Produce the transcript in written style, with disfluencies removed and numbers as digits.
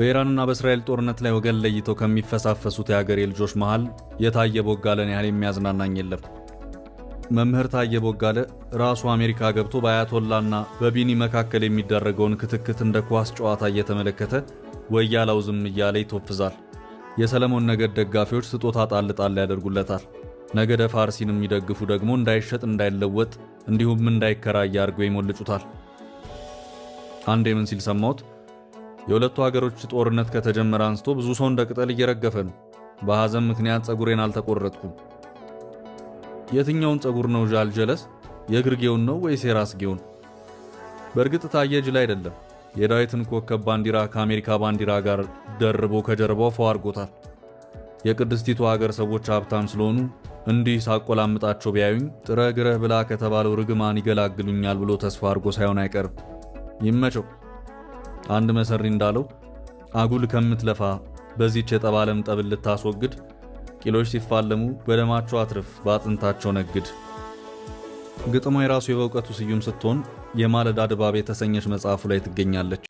በኢራንና በእስራኤል ጦርነት ላይ ወገን ለይተው ከሚፈሳፈሱት የሀገሬ ልጆች መሃል የታየ ቦጋለን ያህል የሚያዝናናኝ የለም። መምህር ታየ ቦጋለ ራሱ አሜሪካ ገብቶ በአያቶላና በቢኒ መካከል የሚደረገውን ክትክት እንደ ኳስ ጨዋታ እየተመለከተ ወያላው ዝም እያለ ይተወፍዛል። የሰለሞን ነገድ ደጋፊዎች ስጦታ ጣል ያደርጉለታል። ነገደ ፋርሲን የሚደግፉ ደግሞ እንዳይሸጥ እንዳይለወጥ እንዲሁም እንዳይከራይ አድርገው ይሞልጩታል። አንዴ ምን ሲል ሰማሁት? የሁለቱ ሀገሮች ጦርነት ከተጀመረ አንስቶ ብዙ ሰው እንደ ቅጠል እየረገፈ ነው። በሐዘን ምክንያት ጸጉሬን አልተቆረጥኩም። የትኛውን ጸጉር ነው ጃልጀለስ? የግርጌውን ነው ወይስ የራስጌውን? በእርግጥ ታየ ጅል አይደለም። የዳዊትን ኮከብ ባንዲራ ከአሜሪካ ባንዲራ ጋር ደርቦ ከጀርባው ፈው አድርጎታል። የቅድስቲቱ ሀገር ሰዎች ሀብታም ስለሆኑ እንዲህ ሳቆላምጣቸው ቢያዩኝ ጥረ ግረህ ብላ ከተባለው ርግማን ይገላግሉኛል ብሎ ተስፋ አድርጎ ሳይሆን አይቀርም። ይመቸው። አንድ መሰሪ እንዳለው አጉል ከምትለፋ በዚህች የጠባለም ጠብል ልታስወግድ ቂሎች ሲፋለሙ በደማቸው አትርፍ በአጥንታቸው ነግድ። ግጥሟ የራሱ የበእውቀቱ ስዩም ስትሆን የማለዳ ድባብ የተሰኘች መጽሐፉ ላይ ትገኛለች።